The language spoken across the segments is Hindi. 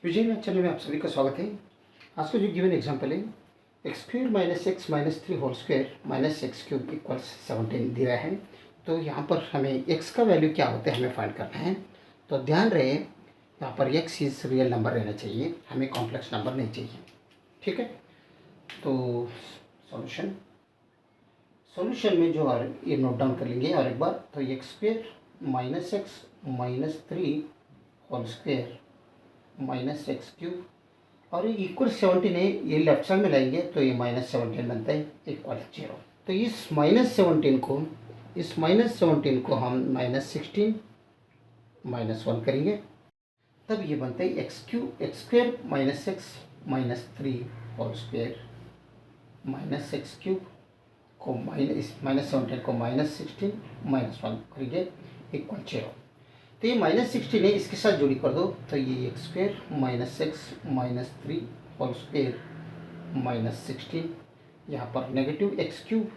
विजय मैथ चैनल में आप सभी का स्वागत है। आज का जो गिवन एग्जांपल है x square minus x minus three whole square minus x cube equals 17 दिया है। तो यहाँ पर हमें एक्स का वैल्यू क्या होता है हमें फाइंड करना है। तो ध्यान रहे यहाँ पर एक्स इज रियल नंबर रहना चाहिए, हमें कॉम्प्लेक्स नंबर नहीं चाहिए। ठीक है, तो सॉल्यूशन में जो और ये नोट डाउन कर लेंगे और एक बार। तो x square minus x minus three whole square minus x cube और ये इक्वल 17 है, ये लेफ्ट साइड में लाएंगे तो ये माइनस 17 बनता है इक्वल 0। तो इस माइनस 17 को हम माइनस 16 माइनस 1 करेंगे, तब ये बनता है x square minus x minus three whole square minus x cube को माइनस 17 को माइनस 16 माइनस 1 करेंगे इक्वल 0। तो ये माइनस 16 है, इसके साथ जोड़ी कर दो तो ये x square minus x minus three whole square minus 16, यहाँ पर नेगेटिव एक्स क्यूब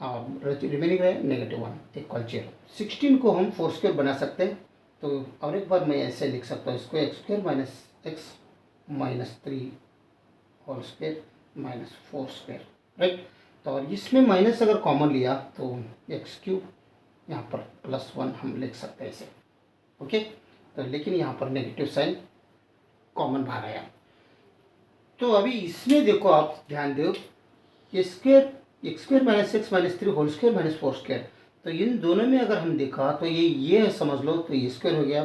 और रिमेनिंग है नेगेटिव 1 इक्वल 0। 16 को हम 4 स्क्वेयर बना सकते हैं, तो और एक बार मैं ऐसे लिख सकता हूँ इसको x square minus x minus three whole square minus 4 square, right. तो और इसमें माइनस अगर कॉमन लिया तो एक्स क्यूब यहाँ पर प्लस 1 हम लिख सकते हैं इसे, ओके। तो लेकिन यहाँ पर नेगेटिव साइन कॉमन बाहर आया। तो अभी इसमें देखो आप ध्यान दो, ये square x square minus x minus three whole square minus 4 square, तो इन दोनों में अगर हम देखा तो ये है समझ लो तो ये स्क्वेयर हो गया,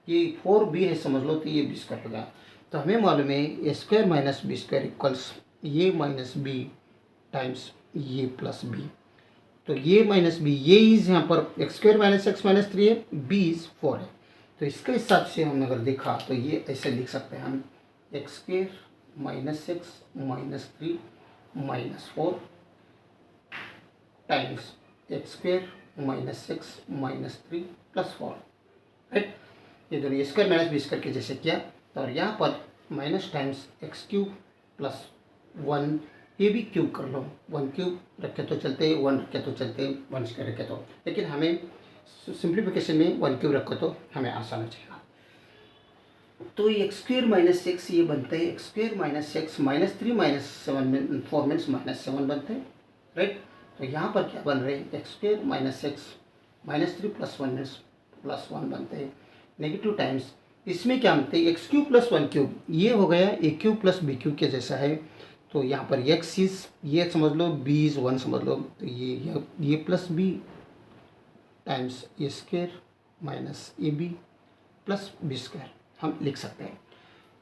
ये 4b है समझ लो तो ये b स्क्वायर हो गया। तो हमें मालूम है A square minus B square equals A minus B times A plus B. तो A minus B, A is यहाँ पर X square minus x minus three है, बी इज 4 है। तो इसके हिसाब से हम अगर देखा तो ये ऐसे लिख सकते हैं हम x square minus x minus three minus 4 times x square minus x minus three plus 4, right. ये दोनों स्क्वायर माइनस बी स्क्वायर के जैसे किया। और यहाँ पर minus times x cube plus 1, ये भी क्यूब कर लो, 1 क्यूब रखे तो चलते, 1 रखे तो चलते, 1 स्क्वायर रखे तो, लेकिन हमें सिंप्लीफिकेशन में 1 क्यूब रखो तो हमें आसान हो जाएगा। तो ये एक्स स्क्वेयर माइनस एक्स ये बनते हैं x square minus x minus three minus 7 4 means minus 7 बनते हैं, राइट। तो यहाँ पर क्या बन रहे हैं x square minus x minus three plus 1 means plus 1 बनते हैं नेगेटिव टाइम्स। इसमें क्या बनते हैं एक्स क्यूब प्लस 1 क्यूब, ये हो गया ए क्यूब प्लस बी क्यूब के जैसा है। तो यहाँ पर एक्स इज ये समझ लो, बी इज 1 समझ लो, तो ये plus B times a square minus A B plus B square हम लिख सकते हैं।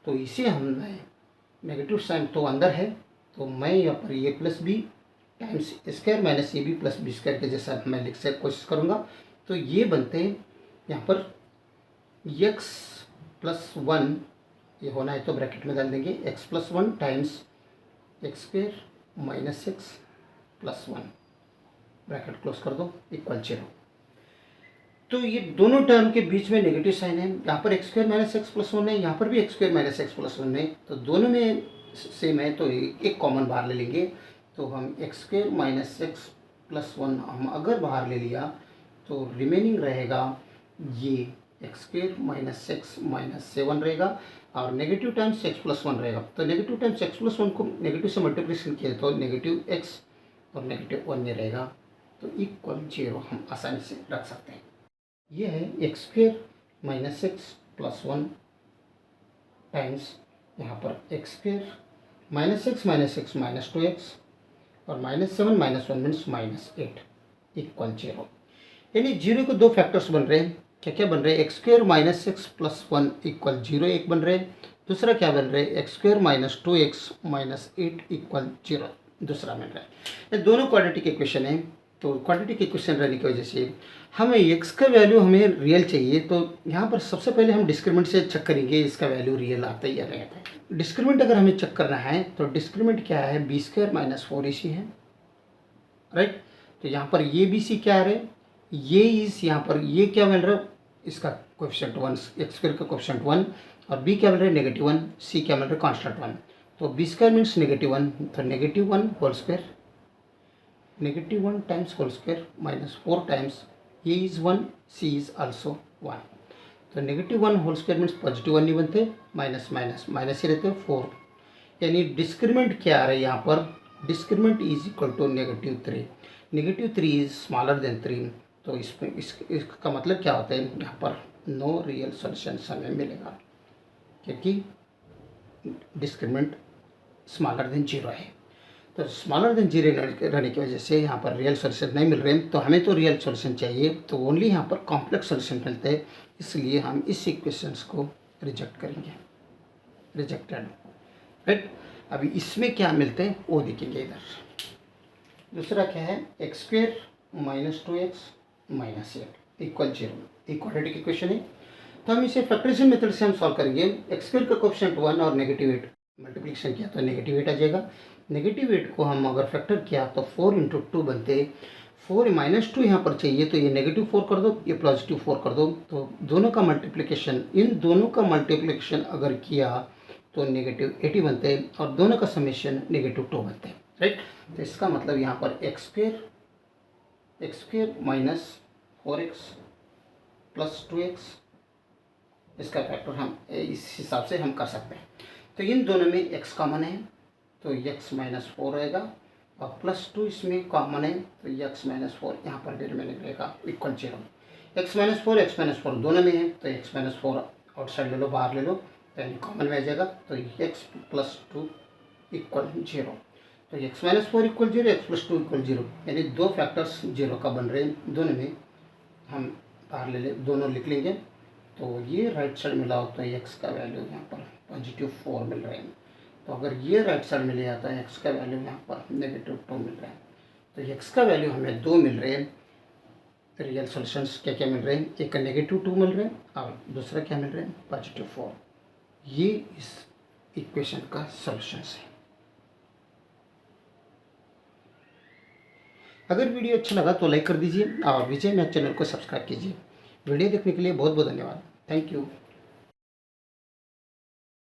तो इसे हमने नेगेटिव साइन तो अंदर है, तो मैं यहाँ पर A plus B times square minus A B plus B square के जैसा मैं लिख से कोशिश करूँगा। तो ये बनते हैं यहाँ पर एक्स प्लस 1, ये होना है तो ब्रैकेट में डाल देंगे x plus 1 times x square minus x plus 1 bracket close कर दो इक्वल 0। तो ये दोनों टर्म के बीच में नेगेटिव साइन है, यहाँ पर X square minus x plus 1 है, यहाँ पर भी x square minus x plus 1 है, तो दोनों में सेम है। तो एक कॉमन बाहर ले लेंगे, तो हम x square minus x plus 1 हम अगर बाहर ले लिया तो रिमेनिंग रहेगा ये x square minus x minus 7 रहेगा और नेगेटिव टाइम्स एक्स प्लस 1 रहेगा। तो नेगेटिव टाइम्स एक्स प्लस 1 को नेगेटिव से मल्टीप्लिकेशन किया तो नेगेटिव एक्स और नेगेटिव 1 में रहेगा, तो इक्वल 0 हम आसानी से रख सकते हैं। ये है x square minus x plus 1 times यहाँ पर x square minus x minus 2x और minus 7 minus 1 means minus 8 equal 0। यानी 0 के दो फैक्टर्स बन रहे हैं, क्या क्या बन रहे हैं x square minus x plus 1 equal 0 एक बन रहे हैं, दूसरा क्या बन रहे हैं x square minus 2x minus 8 equal 0 दूसरा बन रहा है। ये दोनों क्वाड्रेटिक इक्वेशन है, तो क्वाड्रेटिक इक्वेशन रहने की वजह से हमें एक्स का वैल्यू हमें रियल चाहिए। तो यहाँ पर सबसे पहले हम डिस्क्रिमिनेंट से चेक करेंगे इसका वैल्यू रियल आता है या नहीं आता है। डिस्क्रिमिनेंट अगर हमें चेक करना है तो डिस्क्रिमिनेंट क्या है बी स्क्वायर माइनस 4ac है, राइट। तो यहाँ पर ये बी सी क्या है, ये इस यहाँ पर ये क्या मिल रहा है इसका कोएफिशिएंट 1 एक्स स्क्वायर का कोएफिशिएंट 1 और बी क्या मिल रहा है नेगेटिव 1, सी क्या मिल रहा है कॉन्स्टेंट 1। तो बी स्क्वायर मीन्स नेगेटिव 1, तो negative 1 whole square negative 1 times whole square minus 4 times a is 1 c is also 1। तो -1 होल स्क्वायर मीन्स +1 नहीं बनते, माइनस माइनस माइनस ही रहते हैं 4, यानी डिस्क्रिमेंट क्या आ रहा है यहाँ पर, discriminant is equal to -3, -3 is smaller than 3, तो इसमें इसका मतलब क्या होता है, यहाँ पर नो रियल सॉल्यूशन हमें मिलेगा क्योंकि डिस्क्रिमेंट स्मॉलर देन 0 है। तो स्मॉलर देन 0 रहने की वजह से यहाँ पर रियल सॉल्यूशन नहीं मिल रहे हैं, तो हमें तो रियल सॉल्यूशन चाहिए, तो ओनली यहाँ पर कॉम्प्लेक्स सॉल्यूशन मिलते हैं, इसलिए हम इस इक्वेशंस को रिजेक्ट करेंगे, रिजेक्टेड, राइट। अभी इसमें क्या मिलते हैं वो देखेंगे इधर। दूसरा क्या है, x² - 2x - 8 = 0, इक्वाड्रेटिक इक्वेशन है, तो हम इसे फैक्टराइजेशन मेथड से हम सॉल्व करेंगे। x² का कोएफिशिएंट 1 और -8 मल्टीप्लिकेशन किया तो -8 आ जाएगा। -8 को हम अगर फैक्टर किया तो 4 × 2 बनते, 4 -2 यहाँ पर चाहिए, तो ये -4 कर दो, ये +4 कर दो, तो दोनों का मल्टीप्लिकेशन, इन दोनों का मल्टीप्लिकेशन अगर किया तो -80 बनते हैं, और दोनों का समेशन -2 बनते हैं, राइट। तो इसका मतलब यहाँ पर x² - 4x + 2x, इसका फैक्टर हम इस हिसाब से हम कर सकते हैं। तो इन दोनों में x कॉमन है, तो x - 4 रहेगा, और +2 इसमें कॉमन है, तो x - 4 यहाँ पर डिनोमिनेटर रहेगा = 0। x - 4 दोनों में है, तो x - 4 आउटसाइड ले लो, बाहर ले लो, तो यानी कॉमन में आ जाएगा, तो x + 2 = 0। तो x - 4 = 0, x + 2 = 0, यानी दो फैक्टर्स 0 का बन रहे हैं, दोनों में हम बाहर ले दोनों लिख लेंगे। तो ये राइट साइड मिला हो तो x का वैल्यू यहाँ पर +4 मिल रहा है, तो अगर ये राइट साइड मिल जाता है x का वैल्यू यहाँ पर -2 मिल रहा है, तो x का वैल्यू हमें 2 मिल रहे हैं। रियल सॉल्यूशंस क्या क्या मिल रहे हैं, एक -2 मिल रहे हैं और दूसरा क्या मिल रहे हैं, +4। ये इस इक्वेशन का सॉल्यूशंस है। अगर वीडियो अच्छा लगा तो लाइक कर दीजिए और विजय मैथ चैनल को सब्सक्राइब कीजिए। वीडियो देखने के लिए बहुत बहुत धन्यवाद, थैंक यू।